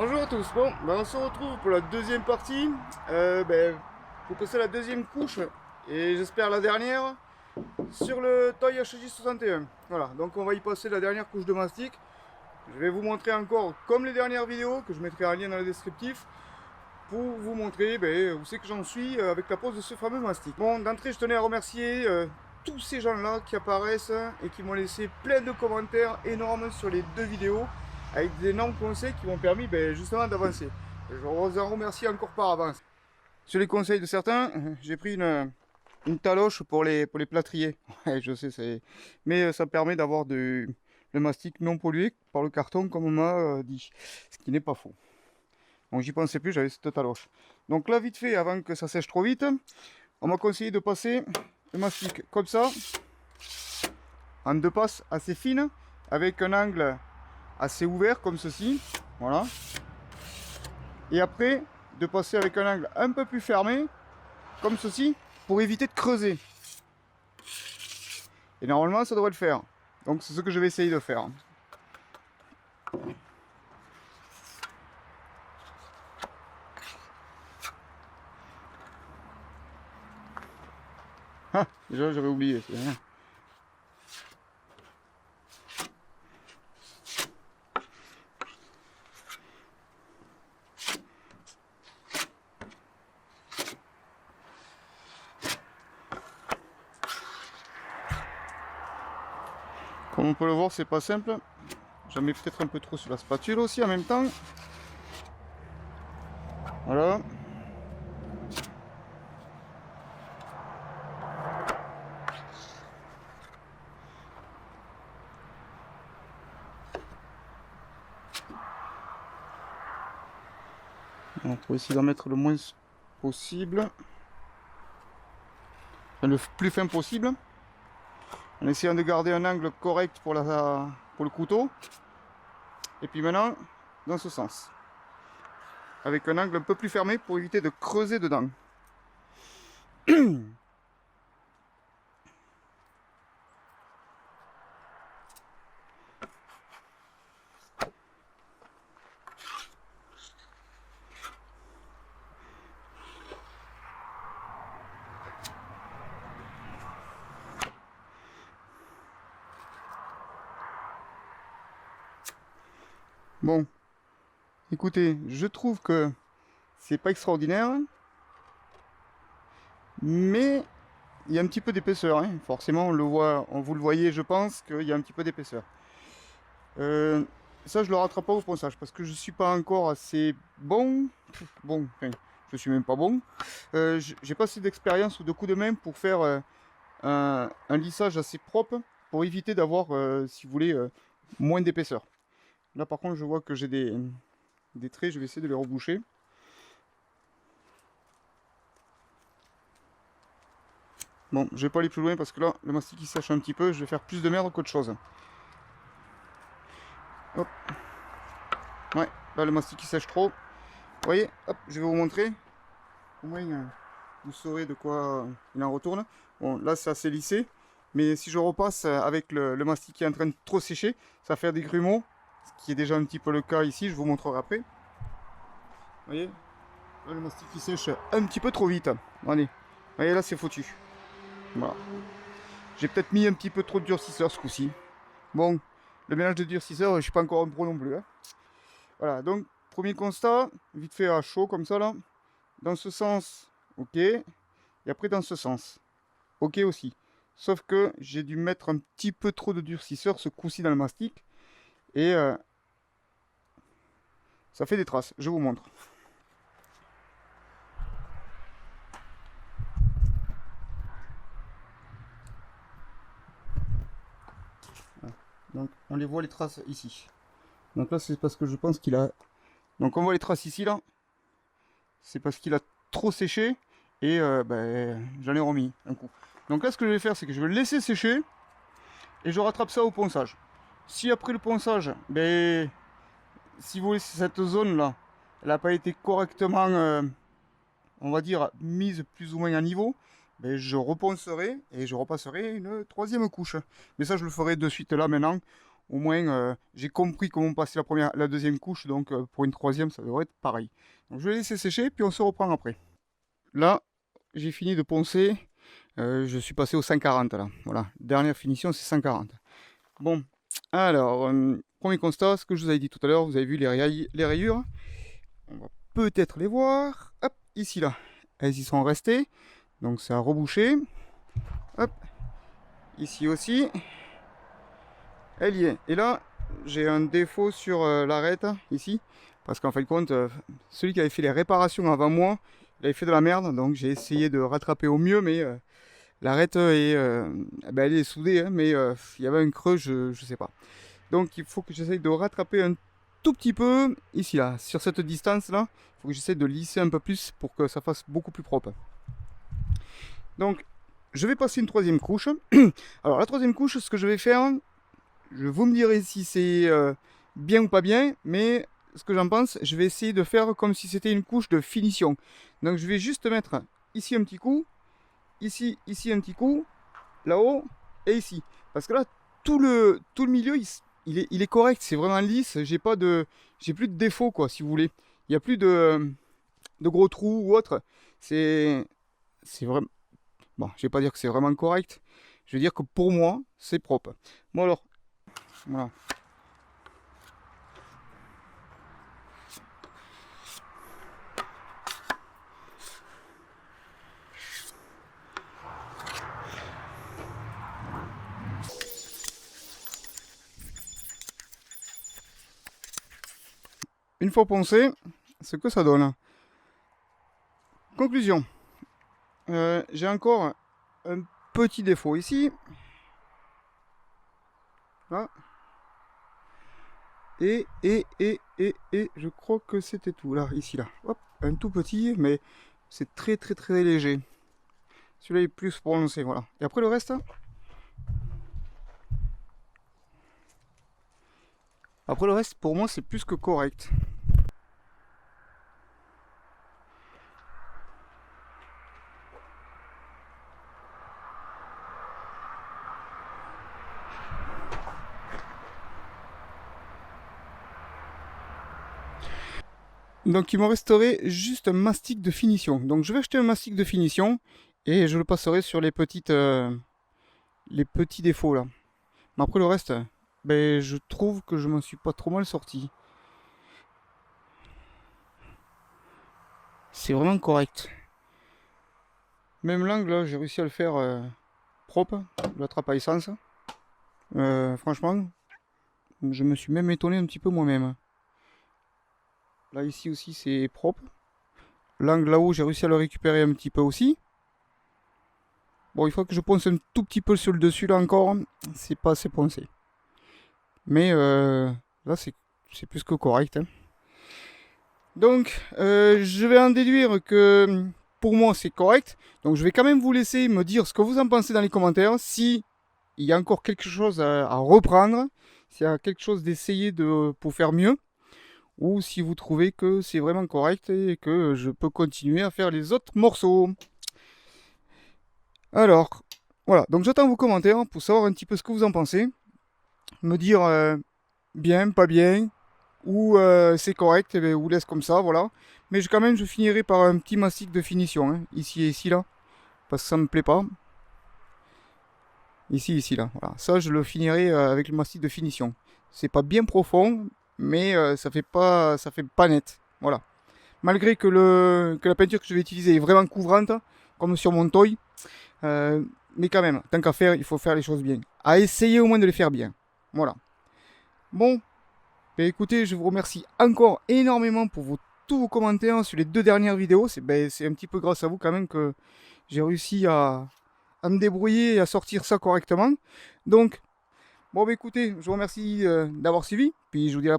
Bonjour à tous, bon, on se retrouve pour la deuxième partie, pour passer la deuxième couche, et j'espère la dernière, sur le Toy HJ61. Voilà, donc on va y passer la dernière couche de mastic. Je vais vous montrer encore, comme les dernières vidéos, que je mettrai un lien dans le descriptif, pour vous montrer où c'est que j'en suis avec la pose de ce fameux mastic. Bon, d'entrée, je tenais à remercier tous ces gens-là qui apparaissent et qui m'ont laissé plein de commentaires énormes sur les deux vidéos, avec d'énormes conseils qui m'ont permis justement d'avancer. Je vous en remercie encore par avance. Sur les conseils de certains, j'ai pris une taloche pour les plâtriers. Ouais, je sais, mais ça permet d'avoir le mastic non pollué par le carton, comme on m'a dit, ce qui n'est pas faux. Donc j'y pensais plus, j'avais cette taloche. Donc là, vite fait, avant que ça sèche trop vite, on m'a conseillé de passer le mastic comme ça, en deux passes assez fines, avec un angle assez ouvert comme ceci, voilà. Et après, de passer avec un angle un peu plus fermé, comme ceci, pour éviter de creuser. Et normalement, ça devrait le faire. Donc c'est ce que je vais essayer de faire. Ah, déjà j'avais oublié. Comme on peut le voir, c'est pas simple. J'en mets peut-être un peu trop sur la spatule aussi en même temps. Voilà. On va essayer d'en mettre le moins possible. Enfin, le plus fin possible. En essayant de garder un angle correct pour le couteau. Et puis maintenant, dans ce sens. Avec un angle un peu plus fermé pour éviter de creuser dedans. Bon, écoutez, je trouve que c'est pas extraordinaire, mais il y a un petit peu d'épaisseur, hein. Forcément on le voit, vous le voyez, je pense qu'il y a un petit peu d'épaisseur. Ça je le rattrape pas au ponçage parce que je suis pas encore assez bon. Enfin, je suis même pas bon. J'ai pas assez d'expérience ou de coups de main pour faire un lissage assez propre pour éviter d'avoir, si vous voulez, moins d'épaisseur. Là par contre je vois que j'ai des traits, je vais essayer de les reboucher. Bon, je vais pas aller plus loin parce que là, le mastic il sèche un petit peu, je vais faire plus de merde qu'autre chose. Hop. Ouais, là le mastic il sèche trop. Vous voyez, hop, je vais vous montrer. Au moins, vous saurez de quoi il en retourne. Bon, là c'est assez lissé. Mais si je repasse avec le mastic qui est en train de trop sécher, ça va faire des grumeaux. Ce qui est déjà un petit peu le cas ici, je vous montrerai après. Vous voyez, là le mastic il sèche un petit peu trop vite. Allez, vous voyez là c'est foutu. Voilà. J'ai peut-être mis un petit peu trop de durcisseur ce coup-ci. Bon, le mélange de durcisseur, je suis pas encore un pro non plus. Hein. Voilà, donc premier constat, vite fait à chaud comme ça là. Dans ce sens, ok. Et après dans ce sens, ok aussi. Sauf que j'ai dû mettre un petit peu trop de durcisseur ce coup-ci dans le mastic. Et ça fait des traces, je vous montre. Donc on les voit les traces ici. Donc là c'est parce que je pense qu'il a... Donc on voit les traces ici là. C'est parce qu'il a trop séché. Et j'en ai remis un coup. Donc là ce que je vais faire c'est que je vais le laisser sécher. Et je rattrape ça au ponçage. Si après le ponçage, si vous voulez cette zone là, elle n'a pas été correctement, on va dire, mise plus ou moins à niveau, je reponcerai et je repasserai une troisième couche. Mais ça je le ferai de suite là maintenant. au moins j'ai compris comment passer la deuxième couche, donc pour une troisième ça devrait être pareil. Donc je vais laisser sécher puis on se reprend après. Là j'ai fini de poncer, je suis passé au 140 là, voilà, dernière finition c'est 140. Bon, alors, premier constat, ce que je vous avais dit tout à l'heure, vous avez vu les rayures, on va peut-être les voir, hop, ici là, elles y sont restées, donc ça a rebouché, hop, ici aussi, elle y est, et là, j'ai un défaut sur l'arête, ici, parce qu'en fin de compte, celui qui avait fait les réparations avant moi, il avait fait de la merde, donc j'ai essayé de rattraper au mieux, mais l'arête ben, elle est soudée, hein, mais il y avait un creux, je sais pas. Donc il faut que j'essaye de rattraper un tout petit peu, ici là, sur cette distance là, il faut que j'essaye de lisser un peu plus pour que ça fasse beaucoup plus propre. Donc je vais passer une troisième couche. Alors la troisième couche, ce que je vais faire, vous me direz si c'est bien ou pas bien, mais ce que j'en pense, je vais essayer de faire comme si c'était une couche de finition. Donc je vais juste mettre ici un petit coup, ici un petit coup, là-haut et ici. Parce que là, tout le milieu, il est correct, c'est vraiment lisse, j'ai plus de défauts quoi, si vous voulez. Il n'y a plus de gros trous ou autre. C'est vraiment, bon, je vais pas dire que c'est vraiment correct, je veux dire que pour moi, c'est propre. Bon alors, voilà. Une fois poncé, ce que ça donne. Conclusion. J'ai encore un petit défaut ici. Là. Et je crois que c'était tout. Là, ici, là. Hop, un tout petit, mais c'est très léger. Celui-là est plus prononcé, voilà. Et après le reste, pour moi, c'est plus que correct. Donc il me resterait juste un mastic de finition. Donc je vais acheter un mastic de finition et je le passerai sur les petits défauts là. Mais après le reste, ben, je trouve que je m'en suis pas trop mal sorti. C'est vraiment correct. Même l'angle là, j'ai réussi à le faire propre, la trappe à essence. Franchement, je me suis même étonné un petit peu moi-même. Là ici aussi c'est propre. L'angle là-haut, j'ai réussi à le récupérer un petit peu aussi. Bon, il faut que je ponce un tout petit peu sur le dessus là encore. C'est pas assez poncé. Mais là, c'est plus que correct. Hein. Donc, je vais en déduire que pour moi, c'est correct. Donc, je vais quand même vous laisser me dire ce que vous en pensez dans les commentaires. Si il y a encore quelque chose à reprendre, s'il y a quelque chose d'essayer pour faire mieux. Ou si vous trouvez que c'est vraiment correct et que je peux continuer à faire les autres morceaux. Alors, voilà. Donc, j'attends vos commentaires pour savoir un petit peu ce que vous en pensez. Me dire bien, pas bien, ou c'est correct, et bien, ou laisse comme ça, voilà. Mais quand même, je finirai par un petit mastic de finition, hein, ici et ici, là, parce que ça me plaît pas. Ici, là, voilà. Ça, je le finirai avec le mastic de finition. C'est pas bien profond, mais ça fait pas net, voilà. Malgré que la peinture que je vais utiliser est vraiment couvrante, comme sur mon toy, mais quand même, tant qu'à faire, il faut faire les choses bien. À essayer au moins de les faire bien, voilà. Bon, ben écoutez, je vous remercie encore énormément pour tous vos commentaires sur les 2 dernières vidéos. C'est un petit peu grâce à vous quand même que j'ai réussi à me débrouiller et à sortir ça correctement. Donc, bon, ben écoutez, je vous remercie d'avoir suivi. Puis je vous dis à la prochaine.